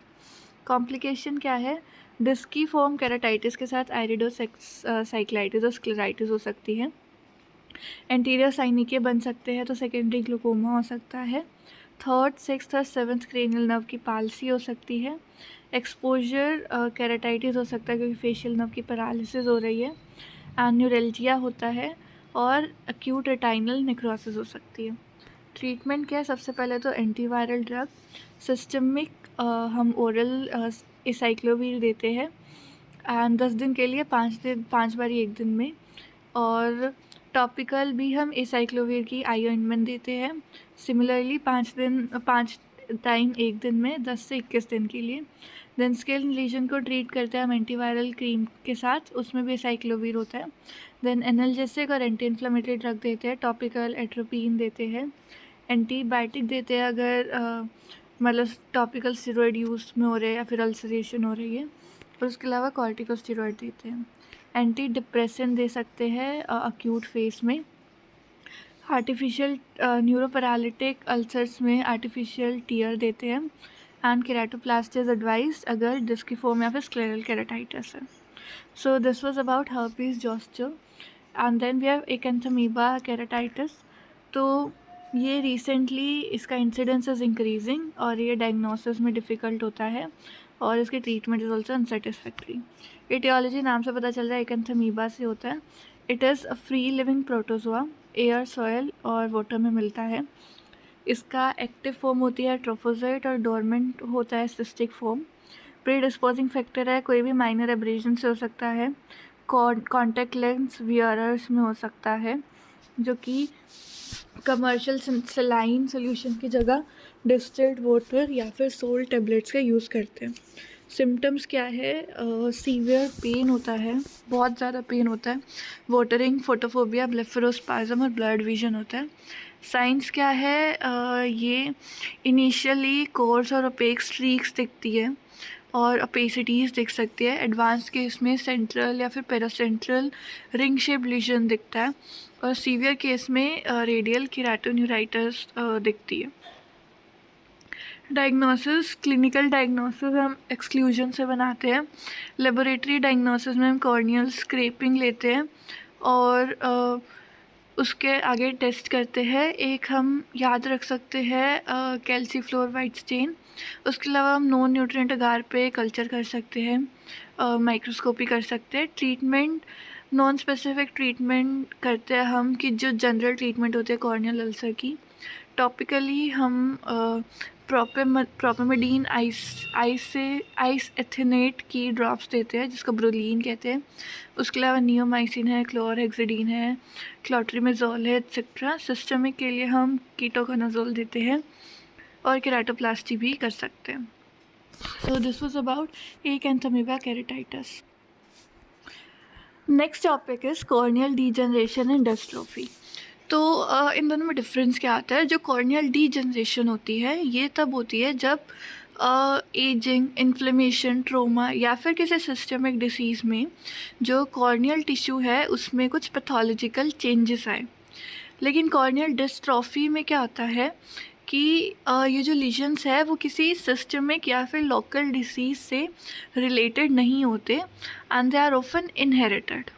Speaker 1: कॉम्प्लिकेशन क्या है? डिस्कीफॉर्म केराटाइटिस के साथ आयरिडोसाइक्लाइटिस और स्क्लेराइटिस हो सकती है। एंटीरियर साइनिके बन सकते हैं, तो सेकेंडरी ग्लूकोमा हो सकता है। 3rd, 6th और 7th क्रेनियल नर्व की पाल्सी हो सकती है। एक्सपोजर केराटाइटिस हो सकता है क्योंकि फेशियल नर्व की पैरालिसिस हो रही है। न्यूरल्जिया होता है और एक्यूट रेटाइनल नेक्रोसिस हो सकती है। ट्रीटमेंट क्या है? सबसे पहले तो एंटीवायरल ड्रग, सिस्टमिक हम ओरल एसाइक्लोवीर देते हैं, एंड 10 दिन के लिए 5 बारी 1 दिन में। और टॉपिकल भी हम एसाइक्लोवीर की आई ऑइंटमेंट देते हैं, सिमिलरली 5 टाइम 1 दिन में 10 से 21 दिन के लिए। देन स्किन लीजन को ट्रीट करते हैं हम एंटीवायरल क्रीम के साथ, उसमें भी साइक्लोवीर होता है। देन एनाल्जेसिक और एंटी इन्फ्लेमेटरी ड्रग देते हैं, टॉपिकल एट्रोपिन देते हैं, एंटीबायोटिक देते हैं अगर मतलब टॉपिकल स्टेरॉयड यूज़ में हो रहे हैं या फिर अल्सरेशन हो रही है। और उसके अलावा कॉर्टिकोस्टेरॉयड देते हैं। एंटी डिप्रेसेंट दे सकते हैं अक्यूट फेस में। आर्टिफिशियल न्यूरोपैरालिटिक अल्सर्स में आर्टिफिशियल टीयर देते हैं। एंड केराटोप्लास्टी इज एडवाइज्ड अगर डिस्क फोम या फिर स्क्लेरल केराटाइटिस है। So this was about herpes zoster. And then we have acanthamoeba keratitis. तो ये रिसेंटली इसका इंसिडेंस इज़ इंक्रीजिंग और ये डायग्नोसिस में डिफ़िकल्ट होता है और इसकी treatment is also unsatisfactory. Aetiology नाम से पता चल रहा है एकेंथमीबा से होता है। It is a free living protozoa, air, soil और वाटर में मिलता है। इसका एक्टिव फॉर्म होती है ट्रोफोजाइट और डोरमेंट होता है सिस्टिक फॉर्म। प्रीडिस्पोजिंग फैक्टर है, कोई भी माइनर एब्रेजन से हो सकता है। कॉन्टैक्ट लेंस वियरर्स में हो सकता है, जो कि कमर्शियल सलाइन सोल्यूशन की जगह डिस्टिल्ड वाटर या फिर सोल्ट टेबलेट्स का यूज़ करते हैं। सिम्टम्स क्या है? सीवियर पेन होता है, बहुत ज़्यादा पेन होता है, वाटरिंग, फोटोफोबिया, ब्लेफरोस्पाज्म और ब्लड विजन होता है। साइंस क्या है? ये इनिशियली कोर्स और ओपेक स्ट्रीक्स दिखती है और ओपेसिटीज़ दिख सकती है। एडवांस केस में सेंट्रल या फिर पेरासेंट्रल रिंग शेप लीजन दिखता है और सीवियर केस में रेडियल केराटोन्यूराइटिस दिखती है। डायग्नोसिस, क्लिनिकल डायग्नोसिस हम एक्सक्लूजन से बनाते हैं। लेबोरेटरी डायग्नोसिस में हम कॉर्नियल स्क्रैपिंग लेते हैं और उसके आगे टेस्ट करते हैं। एक हम याद रख सकते हैं कैल्सीफ्लोराइड स्टेन। उसके अलावा हम नॉन न्यूट्रिएंट अगार पे कल्चर कर सकते हैं, माइक्रोस्कोपी कर सकते हैं। ट्रीटमेंट, नॉन स्पेसिफिक ट्रीटमेंट करते हैं हम कि जो जनरल ट्रीटमेंट होती है कॉर्नियल अल्सर की। टॉपिकली हम प्रोपेमेडीन आइस एथेनेट की ड्रॉप्स देते हैं जिसको ब्रोलीन कहते हैं। उसके अलावा नियोमाइसिन है, क्लोरहेक्सिडीन है, क्लोट्रिमेजोल है, एक्सेट्रा। सिस्टमिक के लिए हम कीटोकोनाजोल देते हैं और केराटोप्लास्टी भी कर सकते हैं। So this was about acanthamoeba keratitis. Next topic is corneal degeneration and dystrophy. तो इन दोनों में डिफरेंस क्या आता है? जो कॉर्नियल डीजनरेशन होती है ये तब होती है जब एजिंग, इन्फ्लेमेशन, ट्रोमा या फिर किसी सिस्टमिक डिसीज़ में जो कॉर्नियल टिश्यू है उसमें कुछ पैथोलॉजिकल चेंजेस आए। लेकिन कॉर्नियल डिस्ट्रॉफी में क्या होता है कि ये जो लीजन्स है वो किसी सिस्टमिक या फिर लोकल डिसीज़ से रिलेटेड नहीं होते and they are often inherited.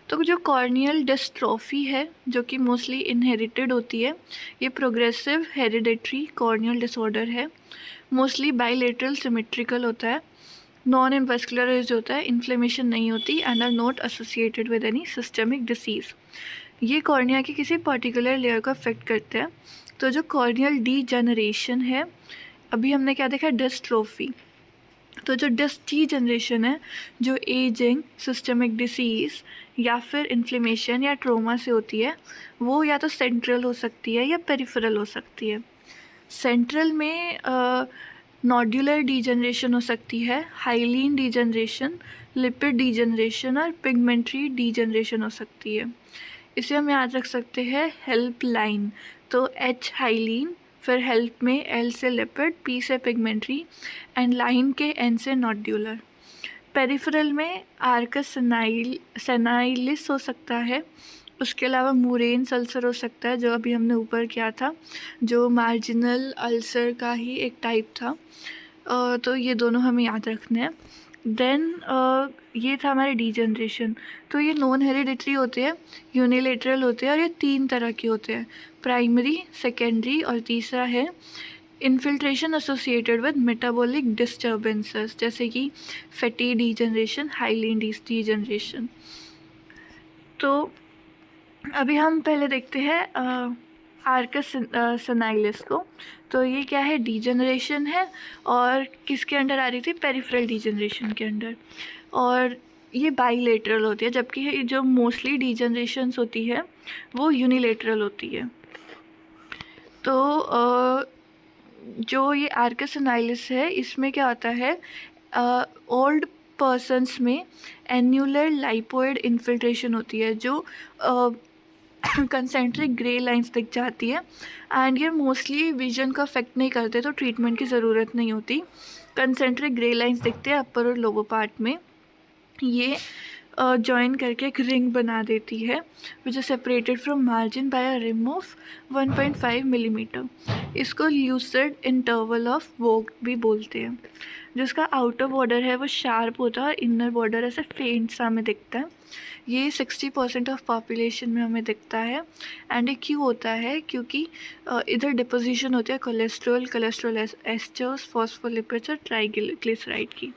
Speaker 1: तो जो कॉर्नियल डिस्ट्रॉफी है जो कि मोस्टली इनहेरिटेड होती है, ये प्रोग्रेसिव हेरिडेटरी कॉर्नियल डिसऑर्डर है। मोस्टली बाइलेटरल सिमेट्रिकल होता है, नॉन इन्वेस्कुलराइज्ड होता है, इन्फ्लेमेशन नहीं होती and are not associated with any systemic disease. ये कॉर्निया के किसी पर्टिकुलर लेयर को अफेक्ट करते हैं। तो जो कॉर्नियल डीजनरेशन है, अभी हमने क्या देखा? डिस्ट्रोफी। तो जो डीजनरेशन है जो एजिंग, सिस्टमिक डिसीज़ या फिर इन्फ्लेमेशन या ट्रोमा से होती है, वो या तो सेंट्रल हो सकती है या पेरिफेरल हो सकती है। सेंट्रल में नोड्यूलर डीजनरेशन हो सकती है, हाइलीन डीजनरेशन, लिपिड डीजनरेशन और पिगमेंट्री डीजनरेशन हो सकती है। इसे हम याद रख सकते हैं हेल्प लाइन। तो एच हाइलीन, फिर हेल्प में एल से लिपिड, पी से पिगमेंट्री एंड लाइन के एन से नोड्यूलर। पेरिफेरल में आर्कस सेनाइलिस हो सकता है। उसके अलावा मुरेन अल्सर हो सकता है जो अभी हमने ऊपर किया था, जो मार्जिनल अल्सर का ही एक टाइप था। तो ये दोनों हमें याद रखने हैं। देन ये था हमारे डीजनरेशन। तो ये नॉन हेरिडिटरी होते हैं, यूनिलेटरल होते हैं और ये 3 तरह के होते हैं, प्राइमरी, सेकेंडरी और तीसरा है infiltration associated with metabolic disturbances, जैसे कि फैटी डीजनरेशन, हाइलीन डीजनरेशन। तो अभी हम पहले देखते हैं आर्कस सेनाइलिस को। तो ये क्या है? डीजनरेशन है और किसके अंडर आ रही थी? पेरिफेरल डीजनरेशन के अंडर। और ये बाइलेटरल होती है, जबकि जो मोस्टली डीजनरेशंस होती है वो यूनिलेटरल होती है। तो जो ये आर्कस सेनाइलिस है इसमें क्या होता है? ओल्ड पर्सन्स में एन्यूलर लाइपोइड इन्फिल्ट्रेशन होती है जो कंसेंट्रिक ग्रे लाइंस दिख जाती है एंड ये मोस्टली विजन का अफेक्ट नहीं करते, तो ट्रीटमेंट की ज़रूरत नहीं होती। कंसेंट्रिक ग्रे लाइंस दिखते हैं अपर और लोअर पार्ट में। ये जॉइन करके एक रिंग बना देती है which is separated from margin by a rim of 1.5 millimetre. इसको ल्यूसिड इंटरवल ऑफ वोग भी बोलते हैं। जिसका आउटर बॉर्डर है वो शार्प होता है और इनर बॉर्डर ऐसे फेंट सा हमें दिखता है। ये 60% ऑफ पॉपुलेशन में हमें दिखता है एंड ये क्यों होता है, क्योंकि इधर डिपोजिशन होती है कोलेस्ट्रॉल एस्टर्स, फॉस्फोलिपिड्स और ट्राइग्लिसराइड की।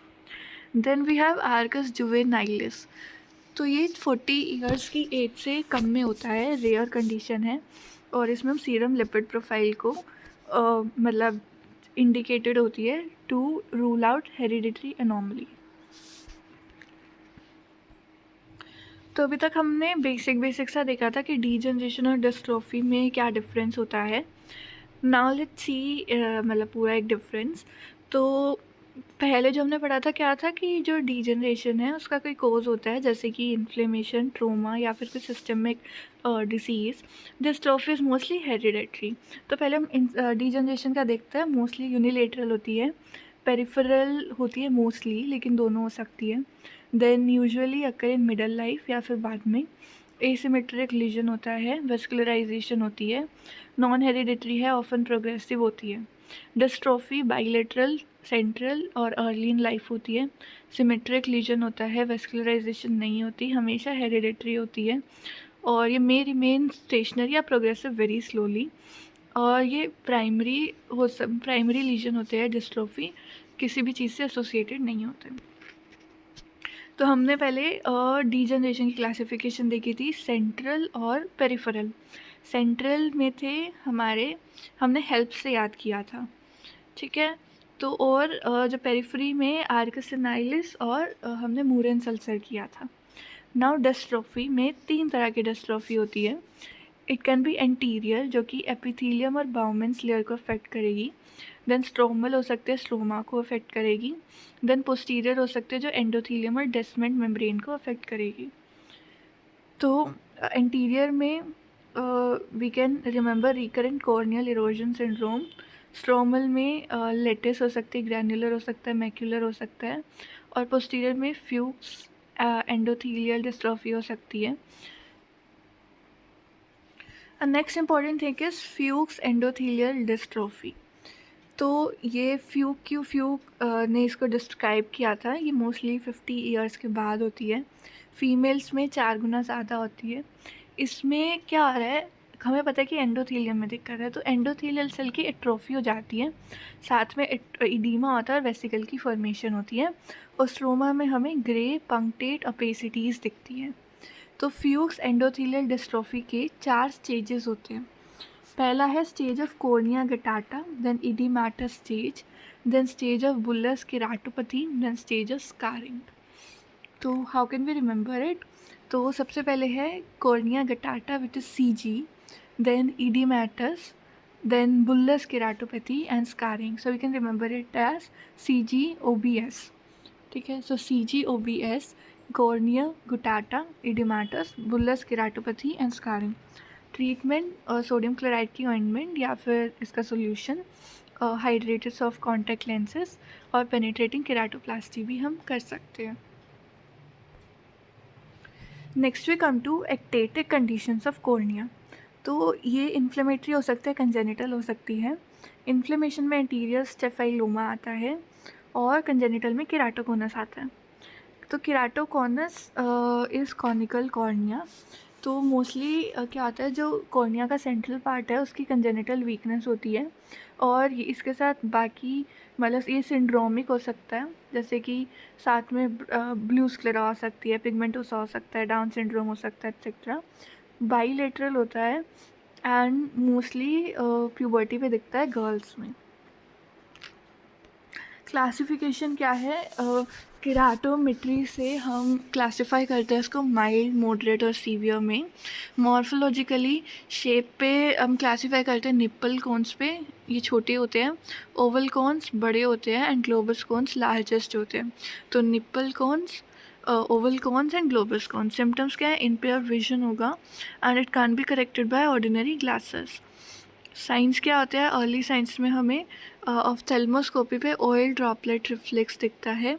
Speaker 1: Then we have arcus juvenilis. तो ये 40 इयर्स की एज से कम में होता है, रेयर कंडीशन है और इसमें हम सीरम लिपिड प्रोफाइल को मतलब इंडिकेटेड होती है to rule out hereditary anomaly. तो अभी तक हमने बेसिक सा देखा था कि डीजनरेशन और डिस्ट्रोफी में क्या डिफरेंस होता है। नाउ लेट्स सी मतलब पूरा एक डिफरेंस। तो पहले जो हमने पढ़ा था क्या था कि जो डीजनरेशन है उसका कोई कोज होता है जैसे कि इन्फ्लेमेशन, ट्रोमा या फिर कोई systemic disease. Dystrophy is mostly hereditary. तो पहले हम डीजनरेशन का देखते हैं। मोस्टली यूनिलेटरल होती है, पेरिफेरल होती है मोस्टली, लेकिन दोनों हो सकती है। Then usually occur in middle life या फिर बाद में। एसिमेट्रिक लीजन होता है, वेस्कुलराइजेशन होती है, नॉन हेरिडिटरी है, ऑफन प्रोग्रेसिव होती है। डिस्ट्रोफी बाइलेटरल, सेंट्रल और अर्ली इन लाइफ होती है। सिमेट्रिक लीजन होता है, वेस्कुलराइजेशन नहीं होती, हमेशा हेरिडिटरी होती है और ये मे रिमेन स्टेशनरी या प्रोग्रेसिव वेरी स्लोली। और ये प्राइमरी लीजन होते हैं डिस्ट्रोफी, किसी भी चीज़ से एसोसिएटेड नहीं होते। तो हमने पहले डीजनरेशन की क्लासिफिकेशन देखी थी, सेंट्रल और पेरिफेरल। सेंट्रल में थे हमने हेल्प से याद किया था, ठीक है। तो और जो पेरिफेरी में आर्कस सेनाइलिस और हमने मूरेन अल्सर किया था। नाउ डिस्ट्रोफी में 3 तरह की डिस्ट्रोफी होती है। इट कैन बी एंटीरियर जो कि एपिथेलियम और बाउमेंस लेयर को अफेक्ट करेगी। देन स्ट्रोमल हो सकते हैं, स्ट्रोमा को अफेक्ट करेगी। देन पोस्टीरियर हो सकते हैं जो एंडोथीलियम और डेस्मेंट मेम्ब्रेन को अफेक्ट करेगी। तो एंटीरियर में we can remember recurrent corneal erosion syndrome. Stromal में लेटिस हो सकती है, ग्रैन्युलर हो सकता है, मैक्यूलर हो सकता है। और पोस्टीरियर में फ्यूक्स एंडोथीलियल डिस्ट्रॉफी हो सकती है। Next important thing is Fuchs endothelial dystrophy. तो ये फ्यूक ने इसको डिस्क्राइब किया था। ये मोस्टली 50 इयर्स के बाद होती है। फीमेल्स में 4 गुना ज़्यादा होती है। इसमें क्या आ रहा है, हमें पता है कि एंडोथीलियम में दिक्कत है, तो एंडोथीलियल सेल की एट्रोफी हो जाती है, साथ में इडीमा होता है और वेसिकल की फॉर्मेशन होती है और स्ट्रोमा में हमें ग्रे पंक्टेट ओपेसिटीज़ दिखती है। तो फ्यूक्स एंडोथीलियल डिस्ट्रॉफी के 4 स्टेजेस होते हैं। पहला है stage of cornea guttata, then edematous stage, then stage of bullous keratopathy, then stage of scarring. तो how can we remember it? तो सबसे पहले है cornea guttata which is CG, then edematous, then bullous keratopathy and scarring. So we can remember it as CG-OBS, ठीक है। So CG-OBS, cornea guttata, edematous, bullous keratopathy and scarring. Treatment sodium chloride की ointment या फिर इसका solution hydrated soft contact lenses और penetrating keratoplasty भी हम कर सकते हैं। Next we come to ectatic conditions of cornea. तो ये इन्फ्लेमेटरी हो सकता है, कंजेनिटल हो सकती है। इन्फ्लेमेशन में एंटीरियर स्टेफाइलोमा आता है और कंजेनिटल में केराटोकोनस आता है। तो केराटोकोनस इज़ कॉनिकल कॉर्निया। तो मोस्टली क्या होता है, जो कॉर्निया का सेंट्रल पार्ट है उसकी कंजेनिटल वीकनेस होती है और इसके साथ बाकी मतलब ये सिंड्रोमिक हो सकता है, जैसे कि साथ में ब्लू स्क्लेरा हो सकती है, पिगमेंटोसा हो सकता है, डाउन सिंड्रोम हो सकता है, एक्सेट्रा। बाईलेटरल होता है एंड मोस्टली प्यूबर्टी पे दिखता है गर्ल्स में। क्लासिफिकेशन क्या है? केराटोमेट्री से हम क्लासिफाई करते हैं इसको माइल्ड, मॉडरेट और सीवियर में। मॉर्फोलॉजिकली शेप पे हम क्लासिफाई करते हैं निप्पल कोन्स पे, ये छोटे होते हैं, ओवल कोन्स बड़े होते हैं एंड ग्लोबस कोन्स लार्जेस्ट होते हैं। तो nipple cones, oval cones and globus cones. Symptoms क्या है? इम्पेयर विजन होगा and it can be corrected by ordinary glasses. Signs क्या होता है? अर्ली साइंस में हमें ऑफ्थेल्मोस्कोपी पे ऑयल ड्रॉपलेट रिफ्लेक्स दिखता है,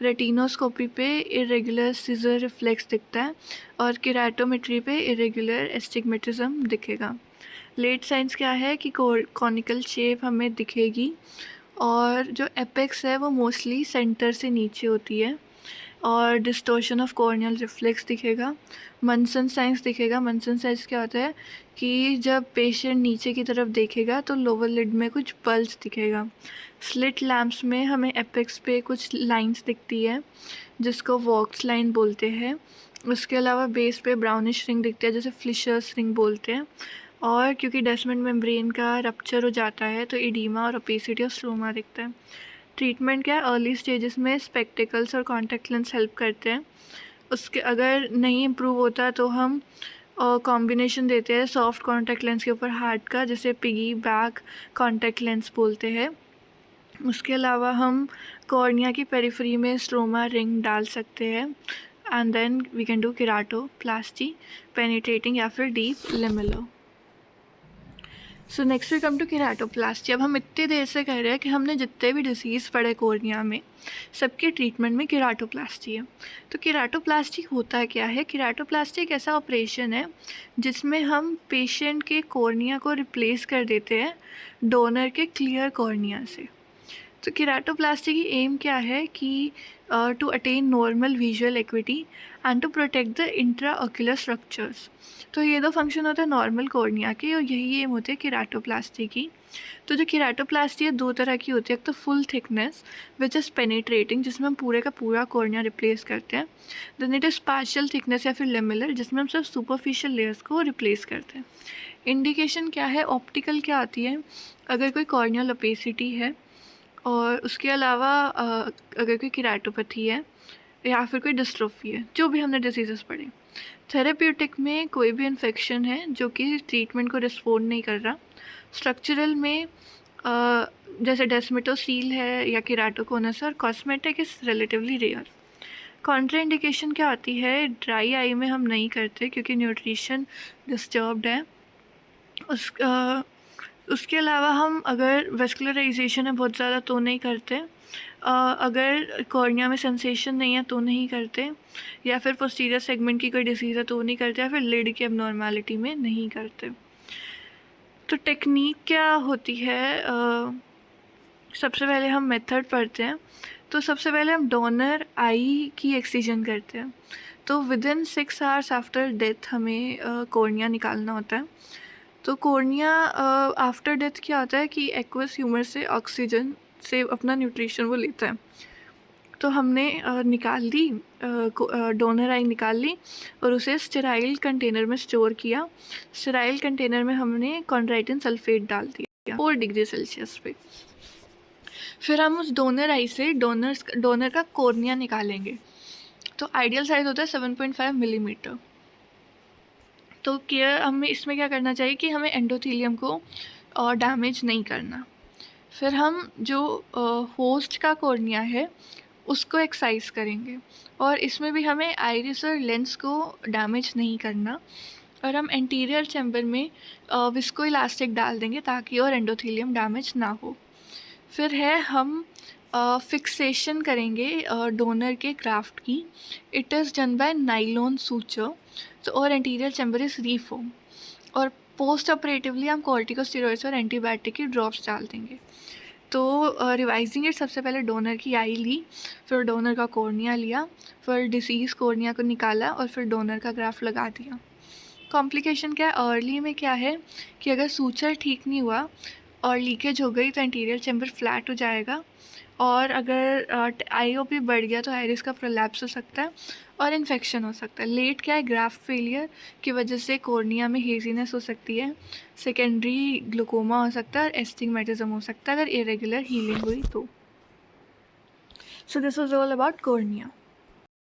Speaker 1: रेटिनोस्कोपी पे इरेगुलर सीजर रिफ्लेक्स दिखता है और केराटोमेट्री पे इरेगुलर एस्टिग्मेटिज्म दिखेगा। लेट साइंस क्या है कि कॉनिकल शेप हमें दिखेगी और जो एपेक्स है वो मोस्टली सेंटर से नीचे होती है और डिस्टोर्शन ऑफ कॉर्नियल रिफ्लेक्स दिखेगा। मंसन साइंस दिखेगा। मंसन साइंस क्या होता है कि जब पेशेंट नीचे की तरफ देखेगा तो लोअर लिड में कुछ पल्स दिखेगा। स्लिट लैम्प्स में हमें एपेक्स पे कुछ लाइंस दिखती है जिसको वॉक्स लाइन बोलते हैं। उसके अलावा बेस पे ब्राउनिश रिंग दिखती है जिसे फ्लिशर्स रिंग बोलते हैं। और क्योंकि डेस्मेंट मेम्ब्रेन का रप्चर हो जाता है तो इडीमा और ओपेसिटी और स्ट्रोमा दिखता है। ट्रीटमेंट क्या है? अर्ली स्टेजेस में स्पेक्टिकल्स और कॉन्टैक्ट लेंस हेल्प करते हैं। उसके अगर नहीं इम्प्रूव होता तो हम कॉम्बिनेशन देते हैं सॉफ्ट कॉन्टैक्ट लेंस के ऊपर हार्ड का, जिसे पिगी बैक कॉन्टैक्ट लेंस बोलते हैं। उसके अलावा हम कॉर्निया की पेरिफेरी में स्ट्रोमा रिंग डाल सकते हैं and then we can do keratoplasty, penetrating या फिर deep lamellar. So next we come to keratoplasty. अब हम इतनी देर से कह रहे हैं कि हमने जितने भी डिसीज़ पढ़े कॉर्निया में, सबके ट्रीटमेंट में केराटोप्लास्टी है। तो केराटोप्लास्टी होता क्या है? केराटोप्लास्टी एक ऐसा ऑपरेशन है जिसमें हम पेशेंट के कॉर्निया को रिप्लेस कर देते हैं डोनर के क्लियर कॉर्निया से। तो केराटोप्लास्टी की एम क्या है कि to attain normal visual acuity and to protect the intraocular structures. तो ये दो फंक्शन होते हैं नॉर्मल कॉर्निया के और यही एम होती है केराटोप्लास्टी की। तो जो केराटोप्लास्टी है दो तरह की होती है। एक तो full thickness which is penetrating, जिसमें हम पूरे का पूरा कॉर्निया रिप्लेस करते हैं। Then it is partial thickness या फिर लेमिलर, जिसमें हम सिर्फ सुपरफिशियल लेयर्स को रिप्लेस करते हैं। इंडिकेशन क्या है? ऑप्टिकल क्या आती है? अगर कोई कॉर्नियल ओपेसिटी है और उसके अलावा अगर कोई केराटोपैथी है या फिर कोई डिस्ट्रोफी है, जो भी हमने डिसीजेस पढ़े। थेरेप्यूटिक में कोई भी इन्फेक्शन है जो कि ट्रीटमेंट को रिस्पॉन्ड नहीं कर रहा। स्ट्रक्चरल में जैसे डेस्मेटोसील है या केराटोकोनस, और cosmetic is relatively rare. Contraindication क्या आती है? ड्राई आई में हम नहीं करते क्योंकि न्यूट्रिशन डिस्टर्ब्ड है। उसके अलावा हम अगर वेस्कुलराइजेशन है बहुत ज़्यादा तो नहीं करते। अगर कॉर्निया में सेंसेशन नहीं है तो नहीं करते, या फिर पोस्टीरियर सेगमेंट की कोई डिसीज़ है तो नहीं करते, या फिर लिड की एबनॉर्मैलिटी में नहीं करते। तो टेक्निक क्या होती है? सबसे पहले हम मेथड पढ़ते हैं। तो सबसे पहले हम डोनर आई की एक्सीजन करते हैं। तो विदिन 6 आवर्स आफ्टर डेथ हमें कॉर्निया निकालना होता है। तो कॉर्निया आफ्टर डेथ क्या होता है कि एक्वस ह्यूमर से ऑक्सीजन से अपना न्यूट्रिशन वो लेता है। तो हमने निकाल ली, डोनर आई निकाल ली और उसे स्टेराइल कंटेनर में स्टोर किया। स्टेराइल कंटेनर में हमने कॉन्ड्राइटिन सल्फेट डाल दिया 4 डिग्री सेल्सियस पे। फिर हम उस डोनर आई से डोनर का कॉर्निया निकालेंगे। तो आइडियल साइज़ होता है 7.5 मिलीमीटर। तो केयर हमें इसमें क्या करना चाहिए कि हमें एंडोथेलियम को डैमेज नहीं करना। फिर हम जो होस्ट का कॉर्निया है उसको एक्साइज करेंगे और इसमें भी हमें आइरिस और लेंस को डैमेज नहीं करना। और हम एंटीरियर चैम्बर में विस्को इलास्टिक डाल देंगे ताकि और एंडोथेलियम डैमेज ना हो। फिर है हम फिक्सेशन करेंगे डोनर के ग्राफ्ट की। It is done by nylon suture. तो और एंटीरियर चैम्बर इज़ रीफॉर्म। और पोस्ट ऑपरेटिवली हम कॉर्टिकोस्टेरॉइड्स और एंटीबायोटिक की ड्रॉप्स डाल देंगे। तो रिवाइजिंग इट, सबसे पहले डोनर की आई ली, फिर डोनर का कॉर्निया लिया, फिर डिसीज़ कॉर्निया को निकाला और फिर डोनर का ग्राफ्ट लगा दिया। कॉम्प्लिकेशन क्या है? अर्ली में क्या है कि अगर सूचर ठीक नहीं हुआ और लीकेज हो गई तो एंटीरियर चैम्बर फ्लैट हो जाएगा, और अगर आईओपी बढ़ गया तो आइरिस का प्रोलैप्स हो सकता है और इन्फेक्शन हो सकता है। लेट क्या है? ग्राफ्ट फेलियर की वजह से कॉर्निया में हेजीनेस हो सकती है, सेकेंडरी ग्लूकोमा हो सकता है और एस्टिग्मेटिज्म हो सकता है अगर इरेगुलर हीलिंग हुई तो। So this was all about cornea.